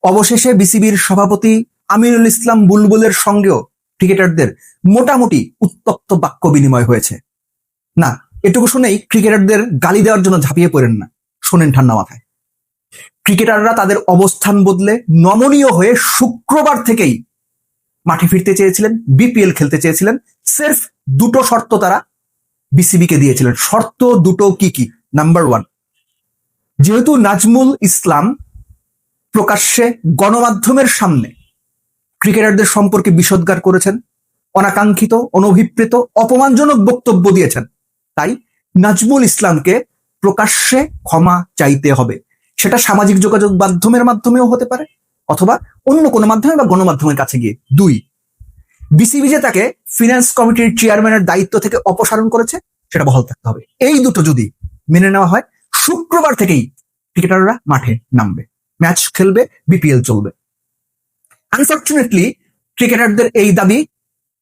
অবশেষে বিসিবির সভাপতি আমিনুল ইসলাম বুলবুলের সঙ্গেও ক্রিকেটারদের মোটামুটি উত্তপ্ত বাক্য বিনিময় হয়েছে। না, এটুকু শুনেই ক্রিকেটারদের গালি দেওয়ার জন্য ঝাঁপিয়ে পড়েন না, শোনেন ঠান্ডা মাথায়। ক্রিকেটাররা তাদের অবস্থান বদলে নমনীয় হয়ে শুক্রবার থেকেই মাঠে ফিরতে চেয়েছিলেন, বিপিএল খেলতে চেয়েছিলেন। সির্ফ দুটো শর্ত তারা বিসিবিকে দিয়েছিলেন। শর্ত দুটো কি কি? নাম্বার 1, যেহেতু নাজমুল ইসলাম প্রকাশ্যে গণমাধ্যমের সামনে ক্রিকেটারদের সম্পর্কে বিষোদ্গার করেছেন, অনাকাঙ্ক্ষিত, অনভিপ্রেত, অপমানজনক বক্তব্য দিয়েছেন, তাই নাজমুল ইসলামকে প্রকাশ্যে ক্ষমা চাইতে হবে। সেটা সামাজিক যোগাযোগ মাধ্যমের মাধ্যমেও হতে পারে, অথবা অন্য কোনো মাধ্যমে বা গণমাধ্যমের কাছে গিয়ে। 2, বিসিবি যে তাকে ফিনান্স কমিটির চেয়ারম্যানের দায়িত্ব থেকে অপসারণ করেছে সেটা বহাল থাকতে হবে। এই দুটো যদি মেনে নেওয়া হয়, শুক্রবার থেকেই ক্রিকেটাররা মাঠে নামবে, ম্যাচ খেলবে, বিপিএল চলবে। আনফর্চুনেটলি ক্রিকেটারদের এই দাবি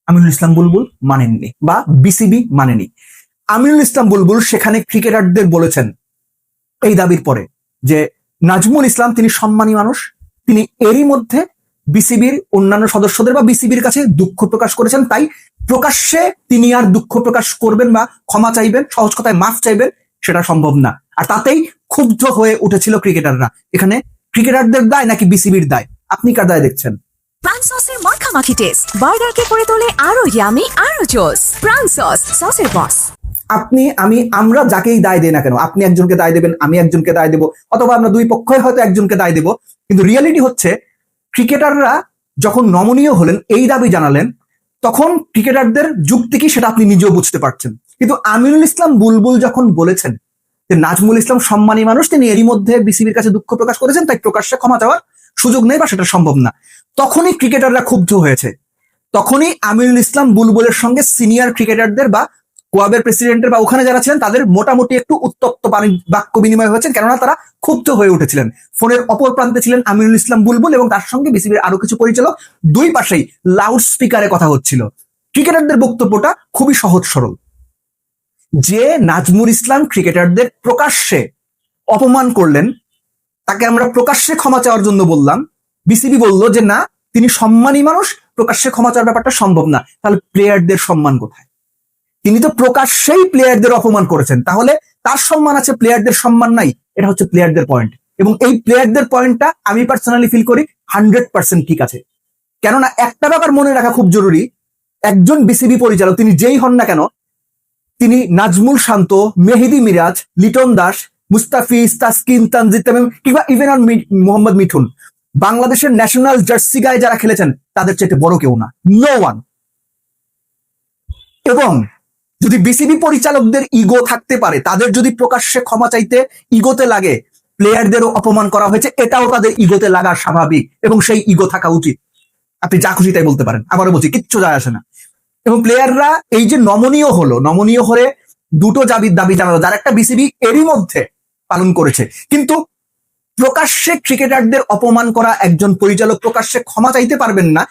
আমিনুল ইসলাম বুলবুল মানেননি বা বিসিবি মানেনি। আমিনুল ইসলাম বুলবুল সেখানে ক্রিকেটারদের বলেছেন এই দাবির পরে যে নাজমুল ইসলাম তিনি সম্মানী মানুষ, তিনি এরই মধ্যে বিসিবির অন্যান্য সদস্যদের বা বিসিবির কাছে দুঃখ প্রকাশ করেছেন, তাই প্রকাশ্যে তিনি আর দুঃখ প্রকাশ করবেন বা ক্ষমা চাইবেন, সহজ কথায় মাফ চাইবেন, সেটা সম্ভব না। আর তাতেই ক্ষুব্ধ হয়ে উঠেছিল ক্রিকেটাররা। এখানে ক্রিকেটারদের দায় নাকি বিসিবির দায়? আপনি কার দায় দেখছেন? প্রাণ সসের মাখামাখি টেস্ট বার্গারকে করে তোলে আরো ইয়ামি, আরো জোস। প্রাণ সস, সসের বস। আপনি, আমি, আমরা যাকেই দায় দেই না কেন, আপনি একজনকে দায় দেবেন, আমি একজনকে দায় দেব, অথবা আমরা দুই পক্ষই হয়তো একজনকে দায় দেব, কিন্তু রিয়েলিটি হচ্ছে ক্রিকেটাররা যখন নমনীয় হলেন, এই দাবি জানালেন, তখন ক্রিকেটারদের যুক্তি কি সেটা আপনি নিজেও বুঝতে পারছেন। কিন্তু আমিনুল ইসলাম বুলবুল যখন বলেছেন যে নাজমুল ইসলাম সম্মানী মানুষ, তিনি এরই মধ্যে বিসিবির কাছে দুঃখ প্রকাশ করেছেন, তাই প্রকাশ্যে ক্ষমা চাওয়ার সুযোগ নেই বা সেটা সম্ভব না, তখনই ক্রিকেটাররা ক্ষুব্ধ হয়েছে। তখনই আমিনুল ইসলাম বুলবুলের সঙ্গে সিনিয়র ক্রিকেটারদের বা কোয়াবের প্রেসিডেন্টের বা ওখানে যারা ছিলেন তাদের মোটামুটি একটু উত্তপ্ত বাক্য বিনিময় হয়েছে, কেননা তারা ক্ষুব্ধ হয়ে উঠেছিলেন। ফোনের অপর প্রান্তে ছিলেন আমিনুল ইসলাম বুলবুল এবং তার সঙ্গে বিসিবির আরো কিছু পরিচালক। দুই পাশেই লাউড স্পিকারে কথা হচ্ছিল। ক্রিকেটারদের বক্তব্যটা খুবই সহজ সরল, যে নাজমুল ইসলাম ক্রিকেটারদের প্রকাশ্যে অপমান করলেন, তাকে আমরা প্রকাশ্যে ক্ষমা চাওয়ার জন্য বললাম, বিসিবি বলল যে না, তিনি সম্মানী মানুষ, প্রকাশ্যে ক্ষমা চাওয়ার ব্যাপারটা সম্ভব না। তাহলে প্লেয়ারদের সম্মান কোথায়? তিনি তো প্রকাশ্যেই প্লেয়ারদের অপমান করেছেন, তাহলে তার সম্মান আছে, প্লেয়ারদের সম্মান নাই। এটা হচ্ছে প্লেয়ারদের পয়েন্ট, এবং এই প্লেয়ারদের পয়েন্টটা আমি পার্সোনালি ফিল করি 100% ঠিক আছে। কেননা একটা ব্যাপার মনে রাখা খুব জরুরি, একজন বিসিবি পরিচালক তিনি যেই হন না কেন, তিনি নাজমুল শান্ত, মেহেদি মিরাজ, লিটন দাস, মুস্তাফিজ, তাসকিন, তানজিদ তামিম কিংবা ইভেন অন মোহাম্মদ মিঠুন, বাংলাদেশের ন্যাশনাল জার্সি গায়ে যারা খেলেছেন তাদের চাইতে বড় কেউ না, নো ওয়ান। এবং যদি বিসিবি পরিচালকদের ইগো থাকতে পারে, তাদের যদি প্রকাশ্যে ক্ষমা চাইতে ইগোতে লাগে, প্লেয়ারদেরও অপমান করা হয়েছে, এটাও তাদের ইগোতে লাগা স্বাভাবিক এবং সেই ইগো থাকা উচিত। আপনি যা খুশি তাই বলতে পারেন, আবারও বলছি, কিচ্ছু যায় আসে না। এবং প্লেয়াররা এই যে নমনীয় হলে দুটো দাবি জানালো, যার একটা বিসিবি এরই মধ্যে পালন করেছে। কিন্তু প্রকাশ্যে ক্রিকেটারদের অপমান করা একজন পরিচালক প্রকাশ্যে ক্ষমা চাইতে পারবেন না,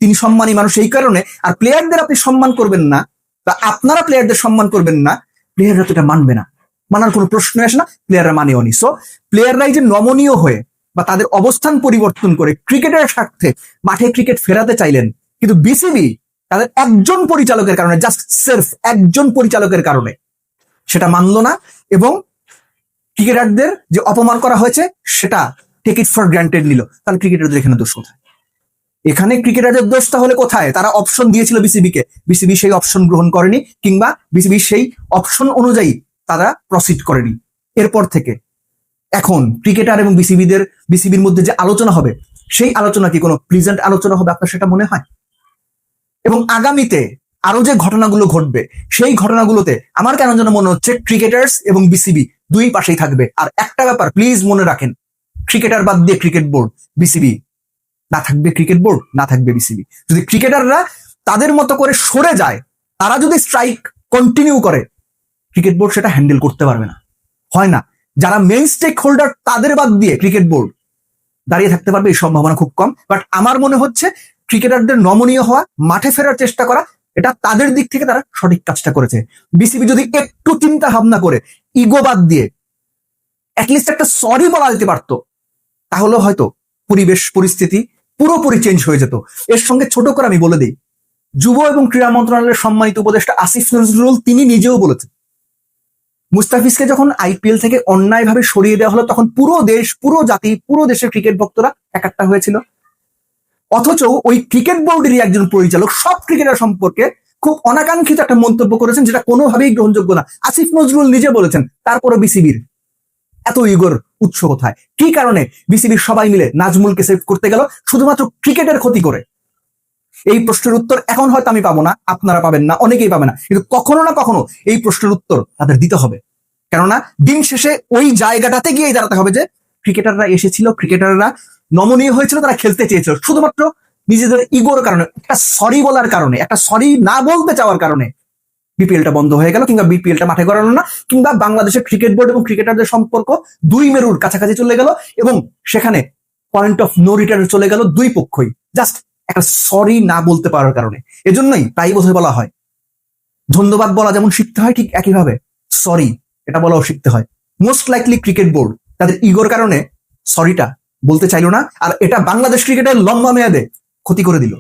তিনি সম্মানী মানুষ এই কারণে। আর প্লেয়ারদের আপনি সম্মান করবেন না বা আপনারা প্লেয়ারদের সম্মান করবেন না, প্লেয়াররা তো এটা মানবে না, মানার কোনো প্রশ্ন আসে না, প্লেয়াররা মানেও নি। সো প্লেয়াররা এই যে নমনীয় হয়ে বা তাদের অবস্থান পরিবর্তন করে ক্রিকেটের স্বার্থে মাঠে ক্রিকেট ফেরাতে চাইলেন, কিন্তু বিসিবি তাদের একজন পরিচালকের কারণে, জাস্ট সির্ফ একজন পরিচালকের কারণে সেটা মানলো না, এবং ক্রিকেটারদের যে অপমান করা হয়েছে সেটা টেক ইট ফর গ্রান্টেড নিল। তাহলে ক্রিকেটারদের এখানে দোষ কোথায়? এখানে ক্রিকেটারদের দোষ তাহলে কোথায়? তারা অপশন দিয়েছিল বিসিবিকে, বিসিবি সেই অপশন গ্রহণ করেনি, কিংবা বিসিবি সেই অপশন অনুযায়ী তারা প্রসিড করেনি। এরপর থেকে এখন ক্রিকেটার এবং বিসিবির মধ্যে যে আলোচনা হবে, সেই আলোচনা কি কোনো প্লিজেন্ট আলোচনা হবে আপনার সেটা মনে হয়? এবং আগামীতে আরো যে ঘটনাগুলো ঘটবে, সেই ঘটনাগুলোতে আমার কেন যেন মনে হচ্ছে ক্রিকেটার্স এবং বিসিবি দুই পাশেই থাকবে। আর একটা ব্যাপার প্লিজ মনে রাখেন, ক্রিকেটার বাদ দিয়ে ক্রিকেট বোর্ড, বিসিবি না থাকবে, ক্রিকেট বোর্ড না থাকবে বিসিবি। যদি ক্রিকেটাররা তাদের মতো করে সরে যায়, তারা যদি স্ট্রাইক কন্টিনিউ করে, ক্রিকেট বোর্ড সেটা হ্যান্ডেল করতে পারবে না, হয় না। যারা মেইন স্টেক হোল্ডার তাদের বাদ দিয়ে ক্রিকেট বোর্ড দাঁড়িয়ে থাকতে পারবে, এই সম্ভাবনা খুব কম। বাট আমার মনে হচ্ছে ক্রিকেটারদের নমনীয় হওয়া, মাঠে ফেরার চেষ্টা করা, এটা তাদের দিক থেকে তারা সঠিক কাজটা করেছে। বিসিবি যদি একটু চিন্তা ভাবনা করে ইগো বাদ দিয়ে অ্যাটলিস্ট একটা সরি বলা যেতে পারতো, তাহলে হয়তো পরিবেশ পরিস্থিতি পুরোপুরি চেঞ্জ হয়ে যেত। এর সঙ্গে ছোট করে আমি বলে দিই, যুব এবং ক্রীড়া মন্ত্রণালয়ের সম্মানিত উপদেষ্টা আসিফ নজরুল তিনি নিজেও বলেছেন, মুস্তাফিজকে যখন আইপিএল থেকে অন্যায়ভাবে সরিয়ে দেওয়া হলো তখন পুরো দেশ, পুরো জাতি, পুরো দেশের ক্রিকেট ভক্তরা একাট্টা হয়েছিল। অথচ ওই ক্রিকেট বোর্ডেরই একজন পরিচালক সব ক্রিকেটার সম্পর্কে খুব অনাকাঙ্ক্ষিত একটা মন্তব্য করেছেন, যেটা কোনোভাবেই গ্রহণযোগ্য না। আসিফ নজরুল নিজে বলেছেন, তারপরে বিসিবির এত ইগোর উৎস কোথায়? কি কারণে বিসিবির সবাই মিলে নাজমুলকে সেভ করতে গেল শুধুমাত্র ক্রিকেটের ক্ষতি করে? এই প্রশ্নের উত্তর এখন হয়তো আমি পাবো না, আপনারা পাবেন না, অনেকেই পাবে না, কিন্তু কখনো না কখনো এই প্রশ্নের উত্তর তাদের দিতে হবে। কেননা দিন শেষে ওই জায়গাটাতে গিয়ে দাঁড়াতে হবে যে ক্রিকেটাররা এসেছিল, ক্রিকেটাররা নমনীয় হয়েছিল, তারা খেলতে চেয়েছিল, শুধুমাত্র নিজেদের ইগোর কারণে, একটা সরি বলার কারণে, একটা সরি না বলতে চাওয়ার কারণে বিপিএলটা বন্ধ হয়ে গেল, কিংবা বিপিএলটা মাঠে গড়ালো না, কিংবা বাংলাদেশের ক্রিকেট বোর্ড এবং ক্রিকেটারদের সম্পর্ক দুই মেরুর কাছাকাছি চলে গেল এবং সেখানে পয়েন্ট অফ নো রিটার্ন চলে গেল দুই পক্ষই, জাস্ট একটা সরি না বলতে পারার কারণে। এজন্যই তাই বোধহয় বলা হয়, ধন্যবাদ বলা যেমন শিখতে হয়, ঠিক একইভাবে সরি এটা বলাও শিখতে হয়। মোস্ট লাইকলি ক্রিকেট বোর্ড তাদের ইগোর কারণে সরিটা বলতে চাইলো না, আর এটা বাংলাদেশ ক্রিকেটের লম্বা মেয়াদে ক্ষতি করে দিল।